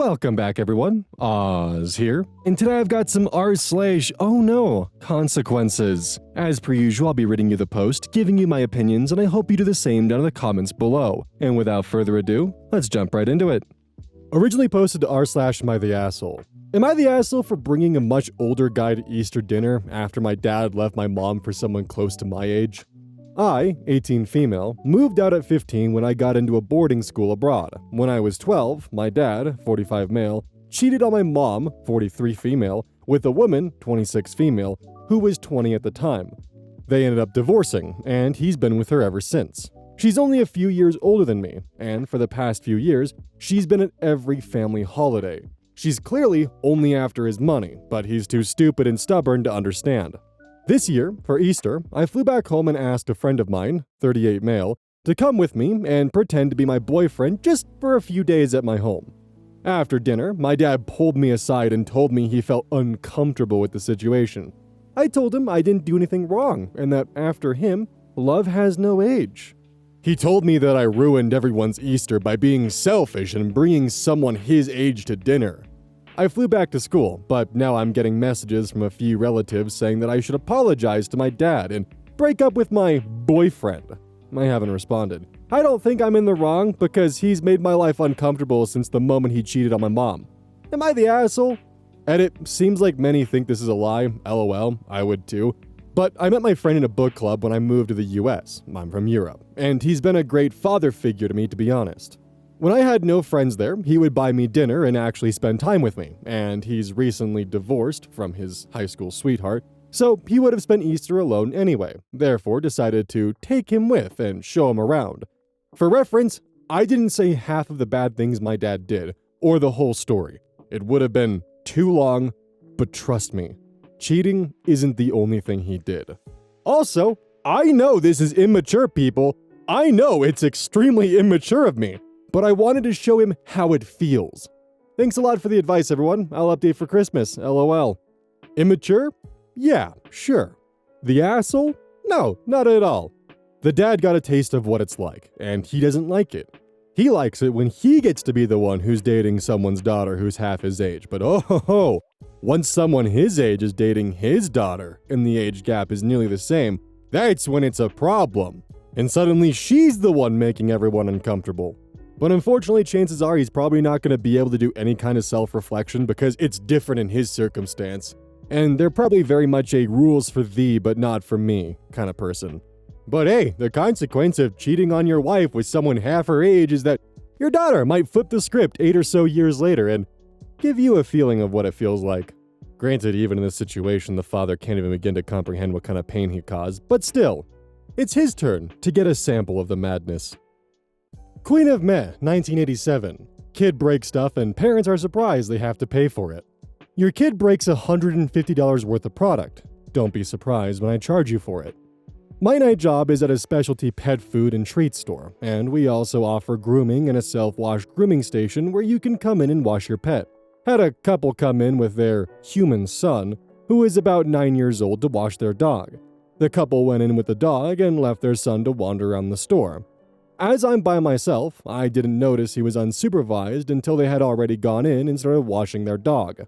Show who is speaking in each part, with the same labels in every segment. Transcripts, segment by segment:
Speaker 1: Welcome back everyone, Oz here, and today I've got some r/OhNoConsequences. As per usual, I'll be reading you the post, giving you my opinions, and I hope you do the same down in the comments below. And without further ado, let's jump right into it. Originally posted to r/Am I the asshole? Am I the asshole for bringing a much older guy to Easter dinner after my dad left my mom for someone close to my age? I, 18 female, moved out at 15 when I got into a boarding school abroad. When I was 12, my dad, 45 male, cheated on my mom, 43 female, with a woman, 26 female, who was 20 at the time. They ended up divorcing, and he's been with her ever since. She's only a few years older than me, and for the past few years, she's been at every family holiday. She's clearly only after his money, but he's too stupid and stubborn to understand. This year, for Easter, I flew back home and asked a friend of mine, 38 male, to come with me and pretend to be my boyfriend just for a few days at my home. After dinner, my dad pulled me aside and told me he felt uncomfortable with the situation. I told him I didn't do anything wrong and that after him, love has no age. He told me that I ruined everyone's Easter by being selfish and bringing someone his age to dinner. I flew back to school, but now I'm getting messages from a few relatives saying that I should apologize to my dad and break up with my boyfriend. I haven't responded. I don't think I'm in the wrong because he's made my life uncomfortable since the moment he cheated on my mom. Am I the asshole? Edit, seems like many think this is a lie, lol, I would too. But I met my friend in a book club when I moved to the US, I'm from Europe, and he's been a great father figure to me, to be honest. When I had no friends there, he would buy me dinner and actually spend time with me, and he's recently divorced from his high school sweetheart, so he would have spent Easter alone anyway, therefore decided to take him with and show him around. For reference, I didn't say half of the bad things my dad did, or the whole story. It would have been too long, but trust me, cheating isn't the only thing he did. Also, I know this is immature, people. I know it's extremely immature of me. But I wanted to show him how it feels. Thanks a lot for the advice, everyone. I'll update for Christmas, lol. Immature? Yeah, sure. The asshole? No, not at all. The dad got a taste of what it's like, and he doesn't like it. He likes it when he gets to be the one who's dating someone's daughter who's half his age, but once someone his age is dating his daughter, and the age gap is nearly the same, that's when it's a problem. And suddenly she's the one making everyone uncomfortable. But unfortunately, chances are he's probably not going to be able to do any kind of self-reflection because it's different in his circumstance. And they're probably very much a rules for thee but not for me kind of person. But hey, the consequence of cheating on your wife with someone half her age is that your daughter might flip the script 8 or so years later and give you a feeling of what it feels like. Granted, even in this situation, the father can't even begin to comprehend what kind of pain he caused, but still, it's his turn to get a sample of the madness. Queen of Meh, 1987. Kid breaks stuff and parents are surprised they have to pay for it. Your kid breaks $150 worth of product. Don't be surprised when I charge you for it. My night job is at a specialty pet food and treat store, and we also offer grooming in a self-wash grooming station where you can come in and wash your pet. Had a couple come in with their human son, who is about 9 years old, to wash their dog. The couple went in with the dog and left their son to wander around the store. As I'm by myself, I didn't notice he was unsupervised until they had already gone in and started washing their dog.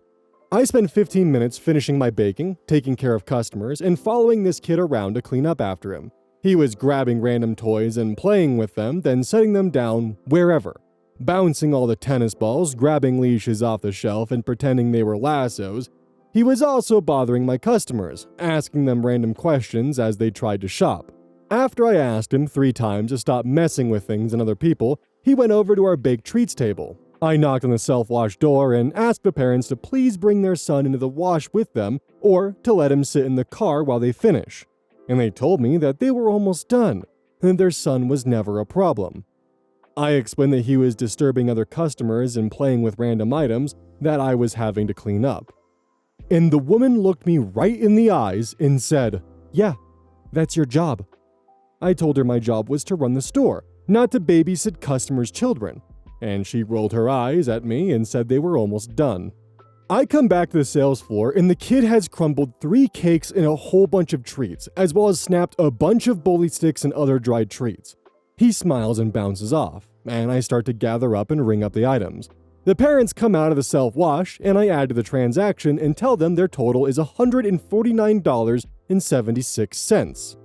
Speaker 1: I spent 15 minutes finishing my baking, taking care of customers, and following this kid around to clean up after him. He was grabbing random toys and playing with them, then setting them down wherever. Bouncing all the tennis balls, grabbing leashes off the shelf and pretending they were lassos. He was also bothering my customers, asking them random questions as they tried to shop. After I asked him 3 times to stop messing with things and other people, he went over to our baked treats table. I knocked on the self-wash door and asked the parents to please bring their son into the wash with them or to let him sit in the car while they finish. And they told me that they were almost done, and their son was never a problem. I explained that he was disturbing other customers and playing with random items that I was having to clean up. And the woman looked me right in the eyes and said, "Yeah, that's your job." I told her my job was to run the store, not to babysit customers' children, and she rolled her eyes at me and said they were almost done. I come back to the sales floor and the kid has crumbled 3 cakes and a whole bunch of treats, as well as snapped a bunch of bully sticks and other dried treats. He smiles and bounces off, and I start to gather up and ring up the items. The parents come out of the self-wash, and I add to the transaction and tell them their total is $149.76.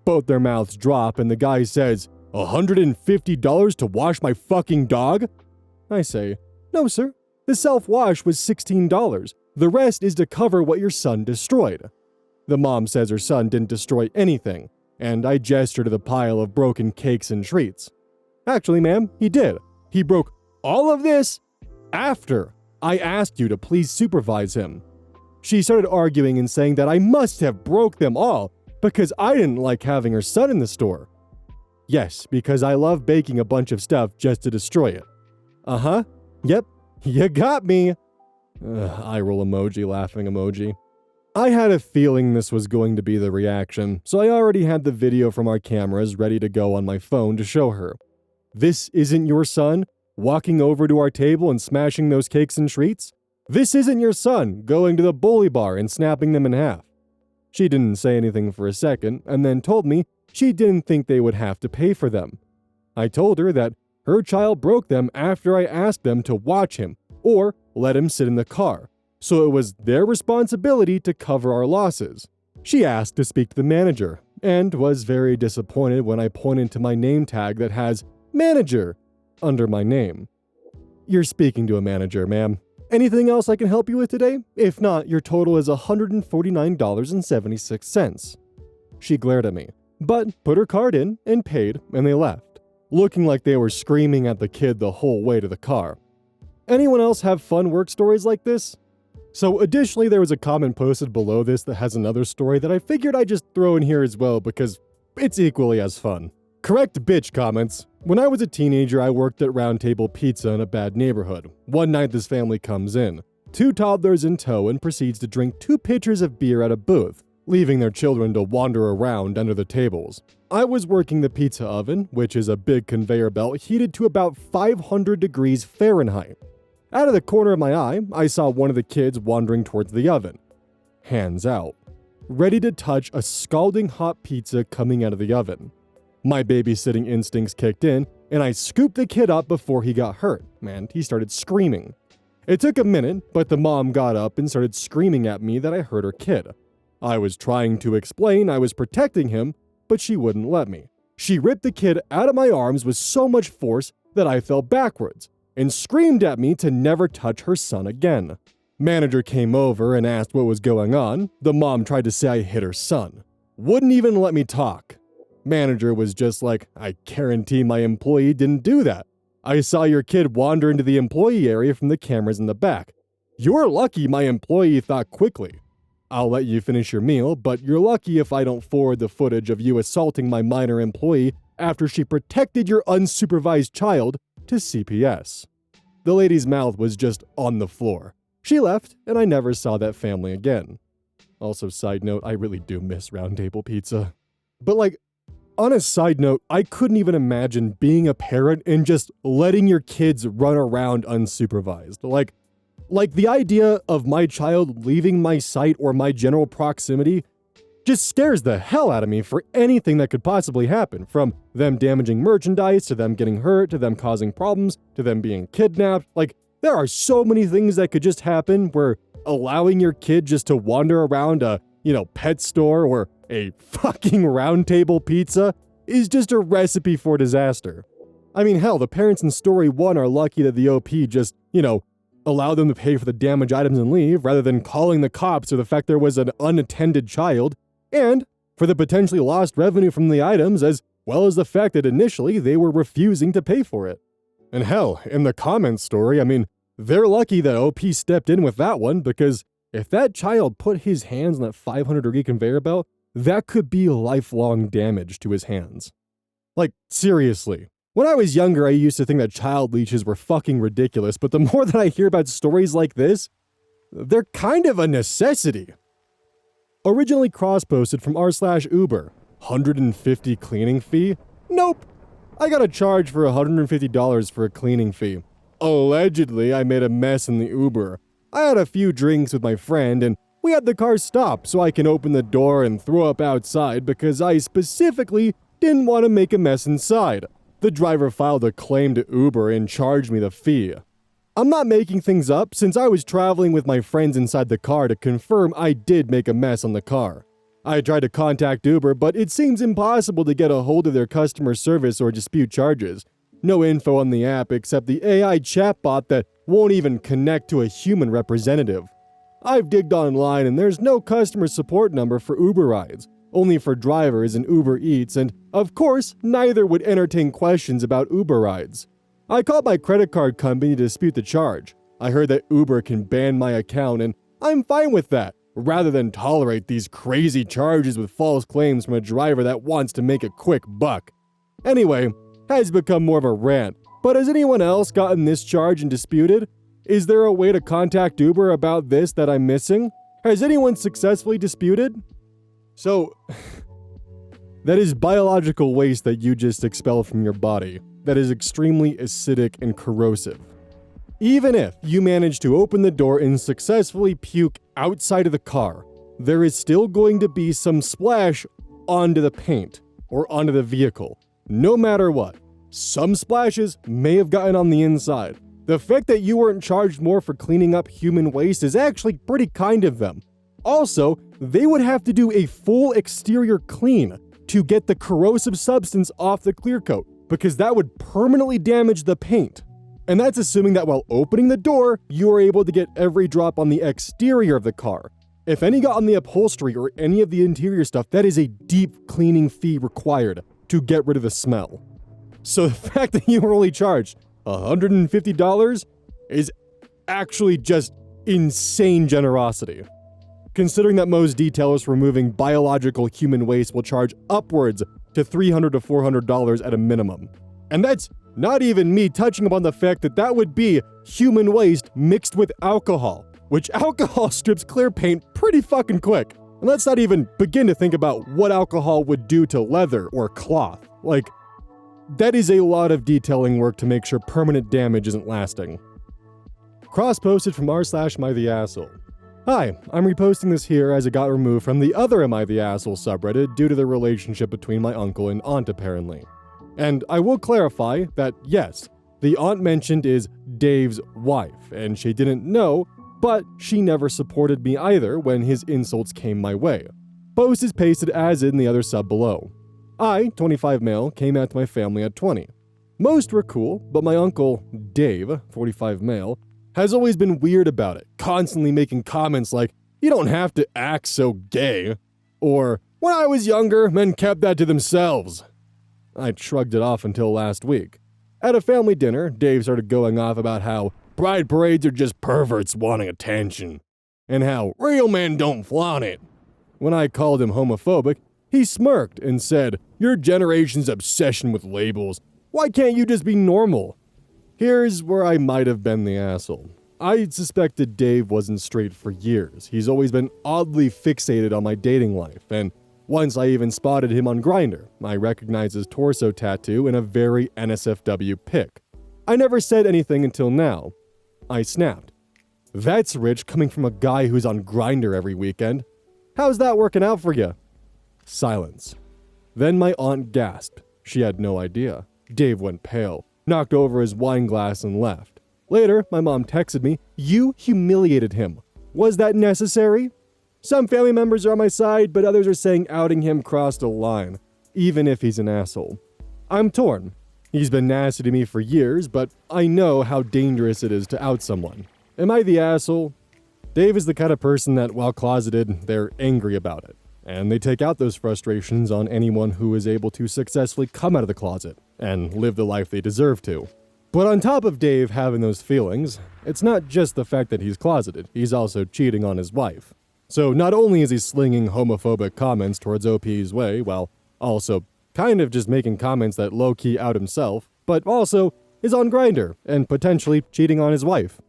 Speaker 1: Both their mouths drop, and the guy says, $150 to wash my fucking dog? I say, no sir, the self-wash was $16. The rest is to cover what your son destroyed. The mom says her son didn't destroy anything, and I gesture to the pile of broken cakes and treats. Actually, ma'am, he did. He broke all of this after I asked you to please supervise him. She started arguing and saying that I must have broke them all because I didn't like having her son in the store. Yes, because I love baking a bunch of stuff just to destroy it. Uh-huh. Yep, you got me. Eye roll emoji, laughing emoji. I had a feeling this was going to be the reaction, so I already had the video from our cameras ready to go on my phone to show her. This isn't your son walking over to our table and smashing those cakes and treats? This isn't your son going to the bully bar and snapping them in half. She didn't say anything for a second and then told me she didn't think they would have to pay for them. I told her that her child broke them after I asked them to watch him or let him sit in the car, so it was their responsibility to cover our losses. She asked to speak to the manager and was very disappointed when I pointed to my name tag that has manager under my name. You're speaking to a manager, ma'am. Anything else I can help you with today? If not, your total is $149.76. She glared at me, but put her card in and paid, and they left, looking like they were screaming at the kid the whole way to the car. Anyone else have fun work stories like this? So additionally, there was a comment posted below this that has another story that I figured I'd just throw in here as well because it's equally as fun. Correct bitch comments. When I was a teenager, I worked at Round Table Pizza in a bad neighborhood. One night this family comes in, 2 toddlers in tow, and proceeds to drink 2 pitchers of beer at a booth, leaving their children to wander around under the tables. I was working the pizza oven, which is a big conveyor belt heated to about 500 degrees Fahrenheit. Out of the corner of my eye, I saw one of the kids wandering towards the oven, hands out, ready to touch a scalding hot pizza coming out of the oven. My babysitting instincts kicked in, and I scooped the kid up before he got hurt, and he started screaming. It took a minute, but the mom got up and started screaming at me that I hurt her kid. I was trying to explain I was protecting him, but she wouldn't let me. She ripped the kid out of my arms with so much force that I fell backwards, and screamed at me to never touch her son again. Manager came over and asked what was going on. The mom tried to say I hit her son. Wouldn't even let me talk. Manager was just like, I guarantee my employee didn't do that. I saw your kid wander into the employee area from the cameras in the back. You're lucky my employee thought quickly. I'll let you finish your meal, but you're lucky if I don't forward the footage of you assaulting my minor employee after she protected your unsupervised child to CPS. The lady's mouth was just on the floor. She left, and I never saw that family again. Also, side note, I really do miss Round Table Pizza. But on a side note, I couldn't even imagine being a parent and just letting your kids run around unsupervised. Like the idea of my child leaving my sight or my general proximity just scares the hell out of me for anything that could possibly happen, from them damaging merchandise, to them getting hurt, to them causing problems, to them being kidnapped. There are so many things that could just happen where allowing your kid just to wander around a, pet store or a fucking Round Table Pizza is just a recipe for disaster. I mean, hell, the parents in story 1 are lucky that the OP just, allowed them to pay for the damaged items and leave rather than calling the cops or the fact there was an unattended child, and for the potentially lost revenue from the items, as well as the fact that initially they were refusing to pay for it. And hell, in the comments story, I mean, they're lucky that OP stepped in with that one, because if that child put his hands on that 500-degree conveyor belt, that could be lifelong damage to his hands. Seriously. When I was younger, I used to think that child leashes were fucking ridiculous, but the more that I hear about stories like this, they're kind of a necessity. Originally cross-posted from r/Uber. 150 cleaning fee? Nope. I got a charge for $150 for a cleaning fee. Allegedly, I made a mess in the Uber. I had a few drinks with my friend, and we had the car stop so I can open the door and throw up outside because I specifically didn't want to make a mess inside. The driver filed a claim to Uber and charged me the fee. I'm not making things up since I was traveling with my friends inside the car to confirm I did make a mess on the car. I tried to contact Uber, but it seems impossible to get a hold of their customer service or dispute charges. No info on the app except the AI chatbot that won't even connect to a human representative. I've digged online and there's no customer support number for Uber rides, only for drivers and Uber Eats, and of course, neither would entertain questions about Uber rides. I called my credit card company to dispute the charge. I heard that Uber can ban my account and I'm fine with that, rather than tolerate these crazy charges with false claims from a driver that wants to make a quick buck. Anyway, has become more of a rant, but has anyone else gotten this charge and disputed? Is there a way to contact Uber about this that I'm missing? Has anyone successfully disputed? So, that is biological waste that you just expelled from your body that is extremely acidic and corrosive. Even if you manage to open the door and successfully puke outside of the car, there is still going to be some splash onto the paint or onto the vehicle. No matter what, some splashes may have gotten on the inside. The fact that you weren't charged more for cleaning up human waste is actually pretty kind of them. Also, they would have to do a full exterior clean to get the corrosive substance off the clear coat, because that would permanently damage the paint. And that's assuming that while opening the door, you are able to get every drop on the exterior of the car. If any got on the upholstery or any of the interior stuff, that is a deep cleaning fee required to get rid of the smell. So the fact that you were only charged $150 is actually just insane generosity. Considering that most detailers removing biological human waste will charge upwards to $300 to $400 at a minimum. And that's not even me touching upon the fact that that would be human waste mixed with alcohol, which alcohol strips clear paint pretty fucking quick. And let's not even begin to think about what alcohol would do to leather or cloth. Like, that is a lot of detailing work to make sure permanent damage isn't lasting. Cross-posted from r/mytheasshole. Hi, I'm reposting this here as it got removed from the other Am I the Asshole subreddit due to the relationship between my uncle and aunt apparently. And I will clarify that yes, the aunt mentioned is Dave's wife, and she didn't know, but she never supported me either when his insults came my way. Post is pasted as in the other sub below. I, 25 male, came out to my family at 20. Most were cool, but my uncle, Dave, 45 male, has always been weird about it, constantly making comments like, "You don't have to act so gay," or "When I was younger, men kept that to themselves." I shrugged it off until last week. At a family dinner, Dave started going off about how pride parades are just perverts wanting attention, and how real men don't flaunt it. When I called him homophobic, he smirked and said, "Your generation's obsession with labels. Why can't you just be normal?" Here's where I might have been the asshole. I suspected Dave wasn't straight for years. He's always been oddly fixated on my dating life, and once I even spotted him on Grindr. I recognized his torso tattoo in a very NSFW pic. I never said anything until now. I snapped. "That's rich coming from a guy who's on Grindr every weekend. How's that working out for you?" Silence. Then my aunt gasped. She had no idea. Dave went pale, knocked over his wine glass and left. Later, my mom texted me, "You humiliated him. Was that necessary?" Some family members are on my side, but others are saying outing him crossed a line, even if he's an asshole. I'm torn. He's been nasty to me for years, but I know how dangerous it is to out someone. Am I the asshole? Dave is the kind of person that, while closeted, they're angry about it. And they take out those frustrations on anyone who is able to successfully come out of the closet and live the life they deserve to. But on top of Dave having those feelings, it's not just the fact that he's closeted, he's also cheating on his wife. So not only is he slinging homophobic comments towards OP's way, while also kind of just making comments that low-key out himself, but also is on Grindr and potentially cheating on his wife.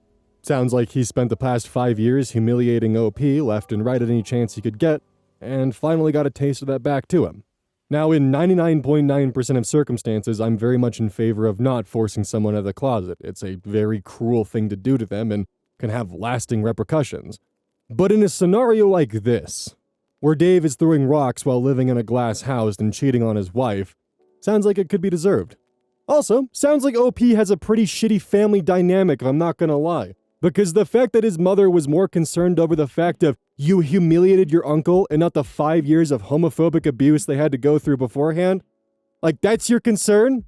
Speaker 1: Sounds like he spent the past 5 years humiliating OP left and right at any chance he could get, and finally got a taste of that back to him. Now, in 99.9% of circumstances, I'm very much in favor of not forcing someone out of the closet. It's a very cruel thing to do to them and can have lasting repercussions. But in a scenario like this, where Dave is throwing rocks while living in a glass house and cheating on his wife, sounds like it could be deserved. Also, sounds like OP has a pretty shitty family dynamic, if I'm not gonna lie. Because the fact that his mother was more concerned over the fact of you humiliated your uncle and not the 5 years of homophobic abuse they had to go through beforehand, like that's your concern?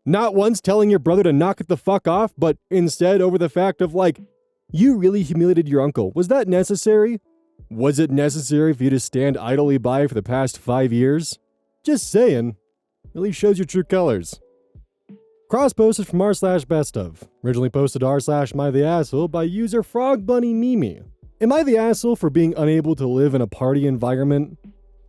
Speaker 1: Not once telling your brother to knock it the fuck off, but instead over the fact of like, you really humiliated your uncle. Was that necessary? Was it necessary for you to stand idly by for the past 5 years? Just saying. Really shows your true colors. Cross posted from r/bestof. Originally posted r/mytheasshole by user FrogBunnyMimi. Am I the asshole for being unable to live in a party environment?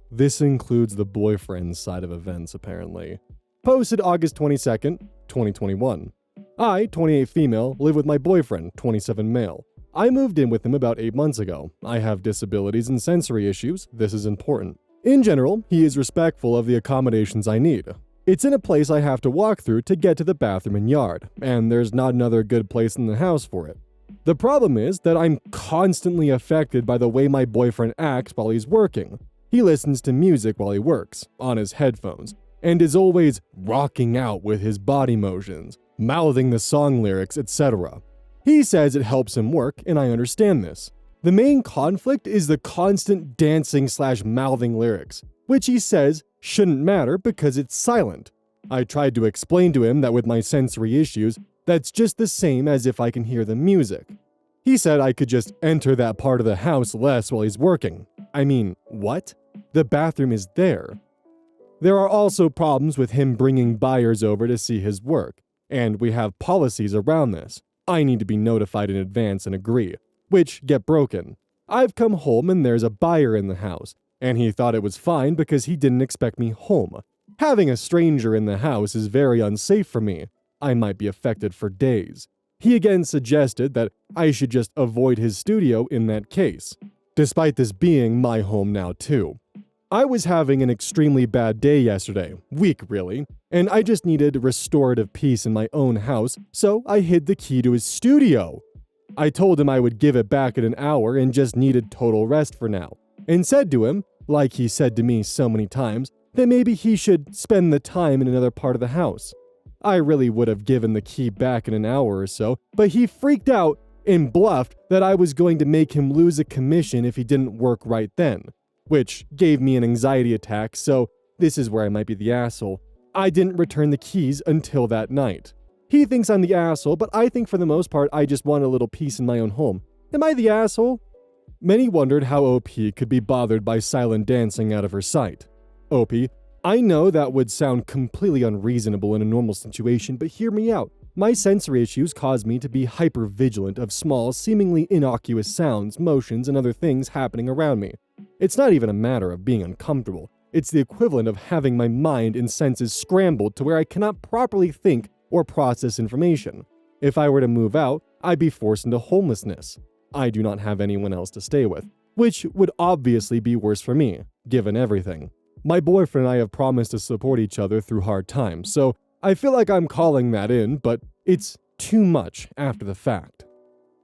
Speaker 1: This includes the boyfriend side of events, apparently. Posted August 22nd, 2021. I, 28 female, live with my boyfriend, 27 male. I moved in with him about 8 months ago. I have disabilities and sensory issues. This is important. In general, he is respectful of the accommodations I need. It's in a place I have to walk through to get to the bathroom and yard, and there's not another good place in the house for it. The problem is that I'm constantly affected by the way my boyfriend acts while he's working. He listens to music while he works, on his headphones, and is always rocking out with his body motions, mouthing the song lyrics, etc. He says it helps him work, and I understand this. The main conflict is the constant dancing/mouthing lyrics, which he says shouldn't matter because it's silent. I tried to explain to him that with my sensory issues, that's just the same as if I can hear the music. He said I could just enter that part of the house less while he's working. I mean, what? The bathroom is there. There are also problems with him bringing buyers over to see his work, and we have policies around this. I need to be notified in advance and agree, which get broken. I've come home and there's a buyer in the house, and he thought it was fine because he didn't expect me home. Having a stranger in the house is very unsafe for me. I might be affected for days. He again suggested that I should just avoid his studio in that case, despite this being my home now too. I was having an extremely bad day yesterday, week really, and I just needed restorative peace in my own house, so I hid the key to his studio. I told him I would give it back in an hour and just needed total rest for now, and said to him, like he said to me so many times, that maybe he should spend the time in another part of the house. I really would have given the key back in an hour or so, but he freaked out and bluffed that I was going to make him lose a commission if he didn't work right then, which gave me an anxiety attack, so this is where I might be the asshole. I didn't return the keys until that night. He thinks I'm the asshole, but I think for the most part I just want a little peace in my own home. Am I the asshole? Many wondered how OP could be bothered by silent dancing out of her sight. OP, I know that would sound completely unreasonable in a normal situation, but hear me out. My sensory issues cause me to be hyper-vigilant of small, seemingly innocuous sounds, motions, and other things happening around me. It's not even a matter of being uncomfortable. It's the equivalent of having my mind and senses scrambled to where I cannot properly think or process information. If I were to move out, I'd be forced into homelessness. I do not have anyone else to stay with, which would obviously be worse for me, given everything. My boyfriend and I have promised to support each other through hard times, so I feel like I'm calling that in, but it's too much after the fact.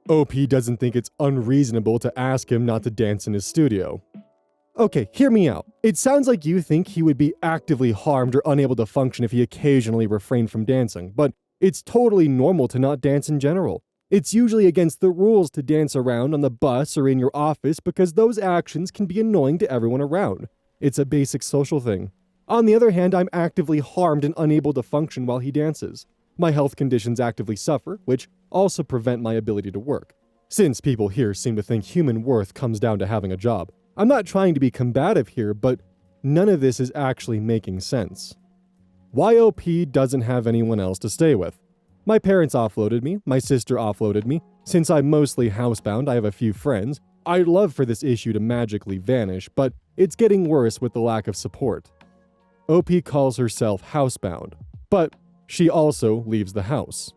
Speaker 1: OP doesn't think it's unreasonable to ask him not to dance in his studio. Okay, hear me out. It sounds like you think he would be actively harmed or unable to function if he occasionally refrained from dancing, but it's totally normal to not dance in general. It's usually against the rules to dance around on the bus or in your office because those actions can be annoying to everyone around. It's a basic social thing. On the other hand, I'm actively harmed and unable to function while he dances. My health conditions actively suffer, which also prevent my ability to work. Since people here seem to think human worth comes down to having a job, I'm not trying to be combative here, but none of this is actually making sense. YOP doesn't have anyone else to stay with. My parents offloaded me, my sister offloaded me. Since I'm mostly housebound, I have a few friends. I'd love for this issue to magically vanish, but it's getting worse with the lack of support. OP calls herself housebound, but she also leaves the house.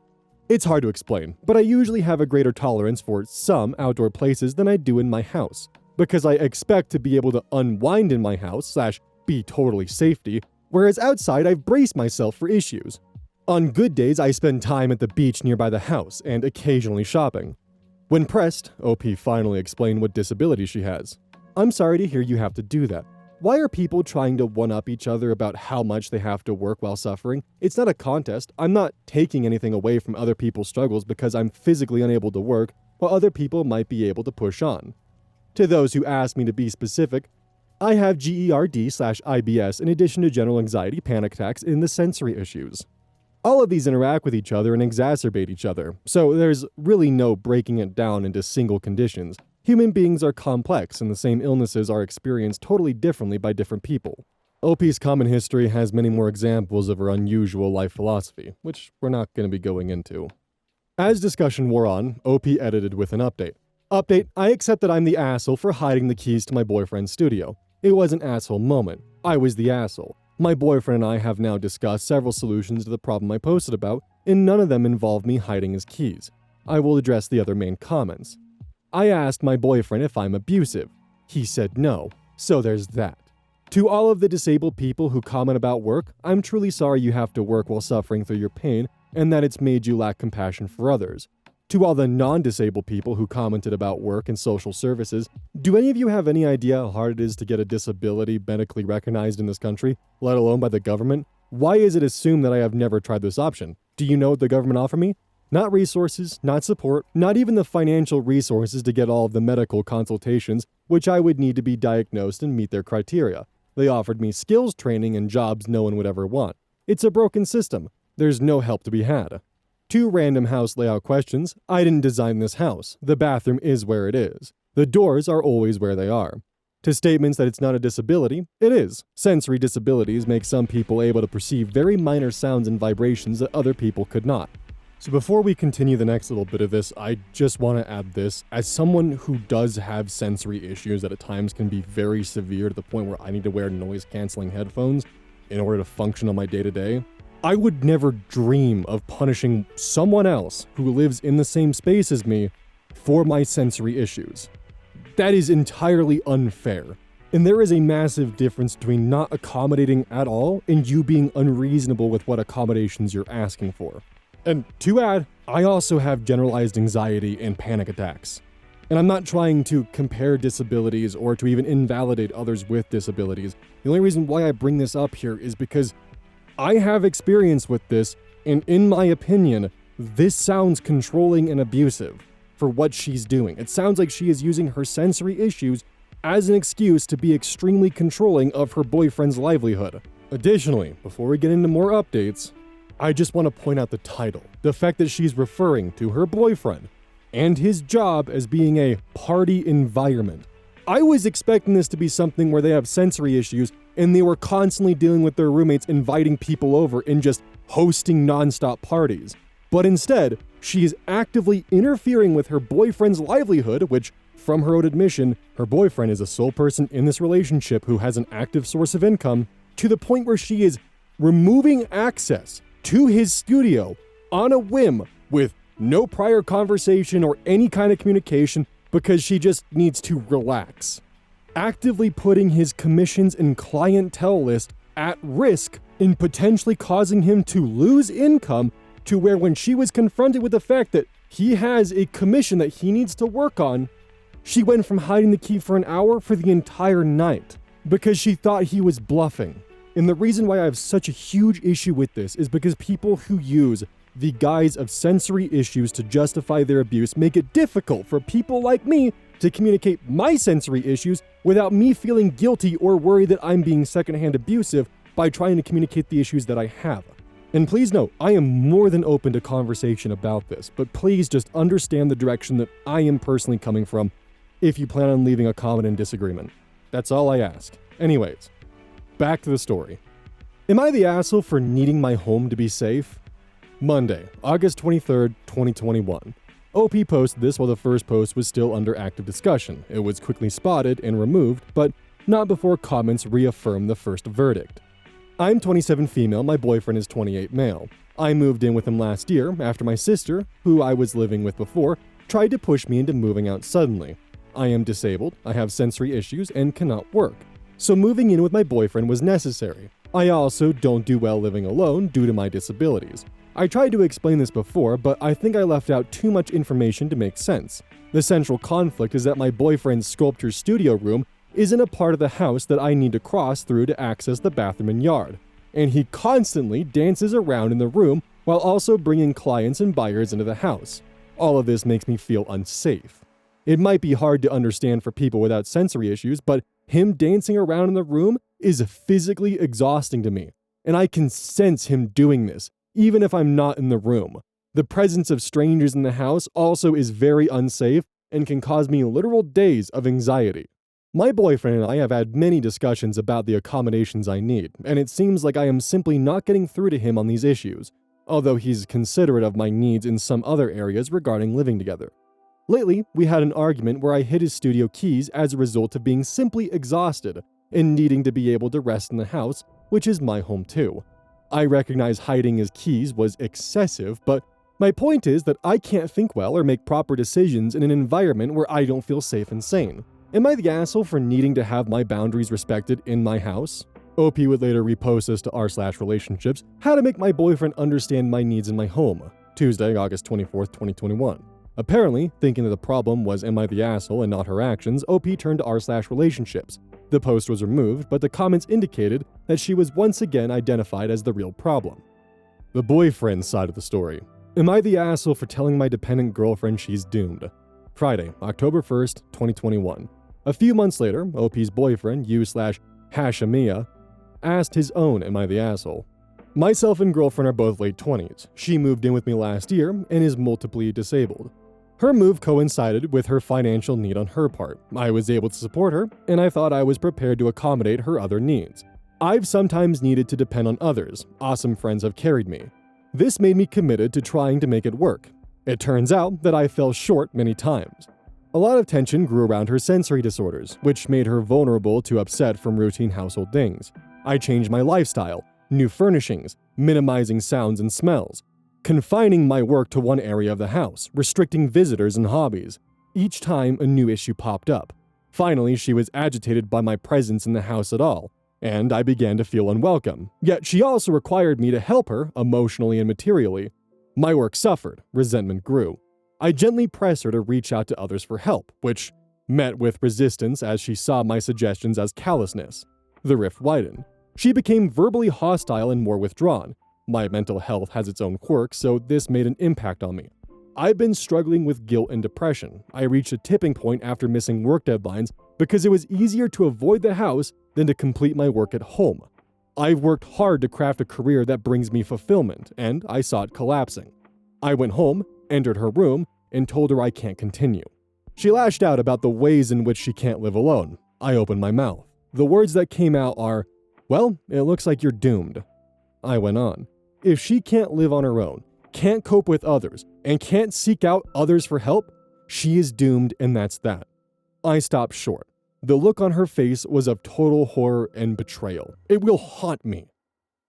Speaker 1: It's hard to explain, but I usually have a greater tolerance for some outdoor places than I do in my house, because I expect to be able to unwind in my house / be totally safety, whereas outside I've braced myself for issues. On good days, I spend time at the beach nearby the house and occasionally shopping. When pressed, OP finally explained what disability she has. I'm sorry to hear you have to do that. Why are people trying to one-up each other about how much they have to work while suffering? It's not a contest. I'm not taking anything away from other people's struggles because I'm physically unable to work, while other people might be able to push on. To those who ask me to be specific, I have GERD/IBS in addition to general anxiety, panic attacks, and the sensory issues. All of these interact with each other and exacerbate each other, so there's really no breaking it down into single conditions. Human beings are complex, and the same illnesses are experienced totally differently by different people. OP's common history has many more examples of her unusual life philosophy, which we're not going to be going into. As discussion wore on, OP edited with an update. Update, I accept that I'm the asshole for hiding the keys to my boyfriend's studio. It was an asshole moment. I was the asshole. My boyfriend and I have now discussed several solutions to the problem I posted about, and none of them involve me hiding his keys. I will address the other main comments. I asked my boyfriend if I'm abusive. He said no, so there's that. To all of the disabled people who comment about work, I'm truly sorry you have to work while suffering through your pain and that it's made you lack compassion for others. To all the non-disabled people who commented about work and social services, do any of you have any idea how hard it is to get a disability medically recognized in this country, let alone by the government? Why is it assumed that I have never tried this option? Do you know what the government offered me? Not resources, not support, not even the financial resources to get all of the medical consultations, which I would need to be diagnosed and meet their criteria. They offered me skills training and jobs no one would ever want. It's a broken system. There's no help to be had. 2 random house layout questions. I didn't design this house. The bathroom is where it is. The doors are always where they are. To statements that it's not a disability, it is. Sensory disabilities make some people able to perceive very minor sounds and vibrations that other people could not. So before we continue the next little bit of this, I just want to add this. As someone who does have sensory issues that at times can be very severe to the point where I need to wear noise-canceling headphones in order to function on my day-to-day, I would never dream of punishing someone else who lives in the same space as me for my sensory issues. That is entirely unfair. And there is a massive difference between not accommodating at all and you being unreasonable with what accommodations you're asking for. And to add, I also have generalized anxiety and panic attacks. And I'm not trying to compare disabilities or to even invalidate others with disabilities. The only reason why I bring this up here is because I have experience with this, and in my opinion, this sounds controlling and abusive for what she's doing. It sounds like she is using her sensory issues as an excuse to be extremely controlling of her boyfriend's livelihood. Additionally, before we get into more updates, I just want to point out the title. The fact that she's referring to her boyfriend and his job as being a party environment. I was expecting this to be something where they have sensory issues and they were constantly dealing with their roommates, inviting people over and just hosting nonstop parties. But instead, she is actively interfering with her boyfriend's livelihood, which, from her own admission, her boyfriend is the sole person in this relationship who has an active source of income, to the point where she is removing access to his studio on a whim with no prior conversation or any kind of communication because she just needs to relax. Actively putting his commissions and clientele list at risk in potentially causing him to lose income, to where when she was confronted with the fact that he has a commission that he needs to work on, she went from hiding the key for an hour for the entire night because she thought he was bluffing. And the reason why I have such a huge issue with this is because people who use the guise of sensory issues to justify their abuse make it difficult for people like me to communicate my sensory issues without me feeling guilty or worried that I'm being secondhand abusive by trying to communicate the issues that I have. And please note, I am more than open to conversation about this, but please just understand the direction that I am personally coming from if you plan on leaving a comment in disagreement. That's all I ask. Anyways, back to the story. Am I the asshole for needing my home to be safe? Monday, August 23rd, 2021. OP posted this while the first post was still under active discussion. It was quickly spotted and removed, but not before comments reaffirmed the first verdict. I'm 27 female, my boyfriend is 28 male. I moved in with him last year after my sister, who I was living with before, tried to push me into moving out suddenly. I am disabled, I have sensory issues, and cannot work. So moving in with my boyfriend was necessary. I also don't do well living alone due to my disabilities. I tried to explain this before, but I think I left out too much information to make sense. The central conflict is that my boyfriend's sculpture studio room is in a part of the house that I need to cross through to access the bathroom and yard, and he constantly dances around in the room while also bringing clients and buyers into the house. All of this makes me feel unsafe. It might be hard to understand for people without sensory issues, but him dancing around in the room is physically exhausting to me, and I can sense him doing this, even if I'm not in the room. The presence of strangers in the house also is very unsafe and can cause me literal days of anxiety. My boyfriend and I have had many discussions about the accommodations I need, and it seems like I am simply not getting through to him on these issues, although he's considerate of my needs in some other areas regarding living together. Lately, we had an argument where I hit his studio keys as a result of being simply exhausted and needing to be able to rest in the house, which is my home too. I recognize hiding his keys was excessive, but my point is that I can't think well or make proper decisions in an environment where I don't feel safe and sane. Am I the asshole for needing to have my boundaries respected in my house? OP would later repost this to r/relationships, how to make my boyfriend understand my needs in my home, Tuesday, August 24th, 2021. Apparently, thinking that the problem was am I the asshole and not her actions, OP turned to r/relationships. The post was removed, but the comments indicated that she was once again identified as the real problem. The boyfriend side of the story. Am I the asshole for telling my dependent girlfriend she's doomed? Friday, October 1st, 2021. A few months later, OP's boyfriend, U/Hashamiya, asked his own am I the asshole. Myself and girlfriend are both late 20s. She moved in with me last year and is multiply disabled. Her move coincided with her financial need on her part. I was able to support her, and I thought I was prepared to accommodate her other needs. I've sometimes needed to depend on others. Awesome friends have carried me. This made me committed to trying to make it work. It turns out that I fell short many times. A lot of tension grew around her sensory disorders, which made her vulnerable to upset from routine household things. I changed my lifestyle, new furnishings, minimizing sounds and smells, confining my work to one area of the house, restricting visitors and hobbies. Each time a new issue popped up. Finally, she was agitated by my presence in the house at all, and I began to feel unwelcome. Yet she also required me to help her, emotionally and materially. My work suffered, resentment grew. I gently pressed her to reach out to others for help, which met with resistance as she saw my suggestions as callousness. The rift widened. She became verbally hostile and more withdrawn. My mental health has its own quirks, so this made an impact on me. I've been struggling with guilt and depression. I reached a tipping point after missing work deadlines because it was easier to avoid the house than to complete my work at home. I've worked hard to craft a career that brings me fulfillment, and I saw it collapsing. I went home, entered her room, and told her I can't continue. She lashed out about the ways in which she can't live alone. I opened my mouth. The words that came out are, "Well, it looks like you're doomed." I went on. If she can't live on her own, can't cope with others, and can't seek out others for help, she is doomed, and that's that. I stopped short. The look on her face was of total horror and betrayal. It will haunt me.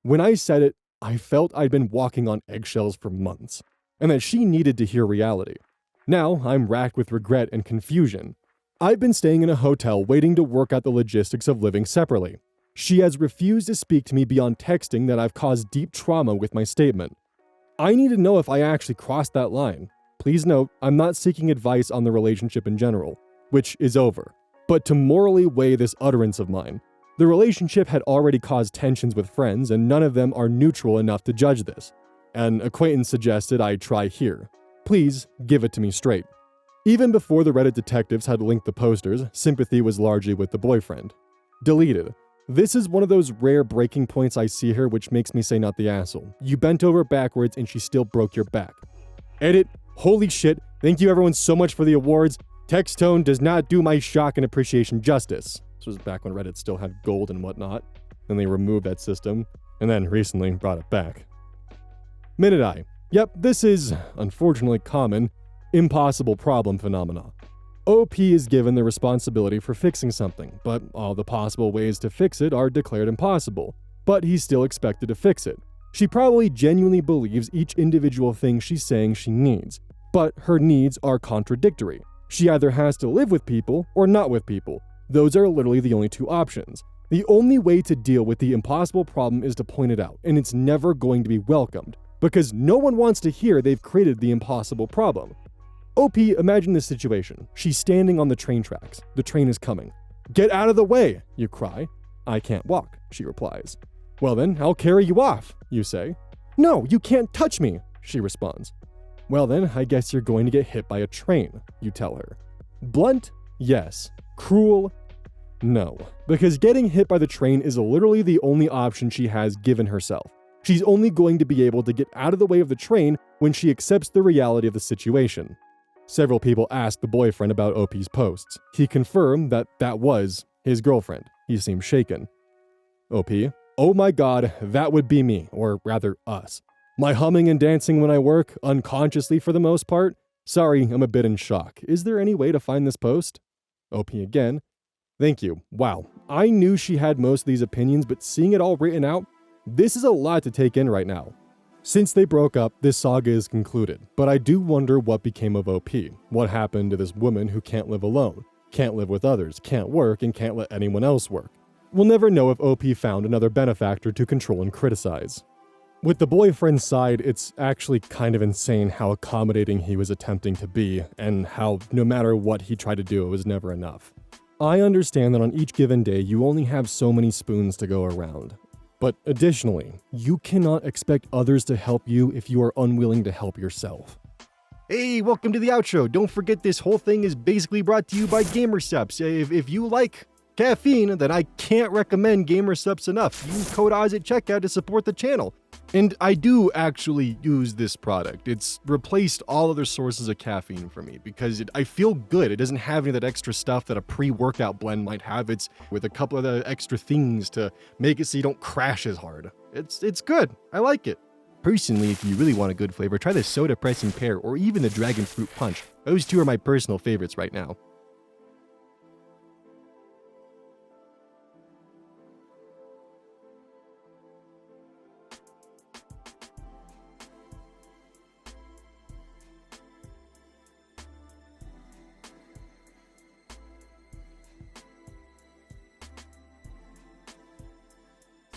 Speaker 1: When I said it, I felt I'd been walking on eggshells for months, and that she needed to hear reality. Now I'm racked with regret and confusion. I've been staying in a hotel waiting to work out the logistics of living separately. She has refused to speak to me beyond texting that I've caused deep trauma with my statement. I need to know if I actually crossed that line. Please note, I'm not seeking advice on the relationship in general, which is over, but to morally weigh this utterance of mine. The relationship had already caused tensions with friends, and none of them are neutral enough to judge this. An acquaintance suggested I try here. Please give it to me straight. Even before the Reddit detectives had linked the posters, sympathy was largely with the boyfriend. Deleted. This is one of those rare breaking points I see here which makes me say not the asshole. You bent over backwards and she still broke your back. Edit. Holy shit. Thank you everyone so much for the awards. Text tone does not do my shock and appreciation justice. This was back when Reddit still had gold and whatnot. Then they removed that system, and then recently brought it back. Minute Eye. Yep, this is, unfortunately common, impossible problem phenomena. OP is given the responsibility for fixing something, but all the possible ways to fix it are declared impossible, but he's still expected to fix it. She probably genuinely believes each individual thing she's saying she needs, but her needs are contradictory. She either has to live with people or not with people. Those are literally the only two options. The only way to deal with the impossible problem is to point it out, and it's never going to be welcomed, because no one wants to hear they've created the impossible problem. OP, imagine this situation. She's standing on the train tracks. The train is coming. "Get out of the way," you cry. "I can't walk," she replies. "Well then, I'll carry you off," you say. "No, you can't touch me," she responds. "Well then, I guess you're going to get hit by a train," you tell her. Blunt? Yes. Cruel? No. Because getting hit by the train is literally the only option she has given herself. She's only going to be able to get out of the way of the train when she accepts the reality of the situation. Several people asked the boyfriend about OP's posts. He confirmed that that was his girlfriend. He seemed shaken. OP, "Oh my god, that would be me, or rather us. My humming and dancing when I work, unconsciously for the most part. Sorry, I'm a bit in shock. Is there any way to find this post?" OP again, "Thank you. Wow, I knew she had most of these opinions, but seeing it all written out, this is a lot to take in right now." Since they broke up, this saga is concluded, but I do wonder what became of OP. What happened to this woman who can't live alone, can't live with others, can't work, and can't let anyone else work? We'll never know if OP found another benefactor to control and criticize. With the boyfriend's side, it's actually kind of insane how accommodating he was attempting to be, and how no matter what he tried to do, it was never enough. I understand that on each given day, you only have so many spoons to go around. But additionally, you cannot expect others to help you if you are unwilling to help yourself. Hey, welcome to the outro. Don't forget this whole thing is basically brought to you by GamerSupps. If you like caffeine, then I can't recommend GamerSupps enough. Use code OZ at checkout to support the channel. And I do actually use this product. It's replaced all other sources of caffeine for me because I feel good. It doesn't have any of that extra stuff that a pre-workout blend might have. It's with a couple of the extra things to make it so you don't crash as hard. It's good. I like it. Personally, if you really want a good flavor, try the Soda Pressing Pear or even the Dragon Fruit Punch. Those two are my personal favorites right now.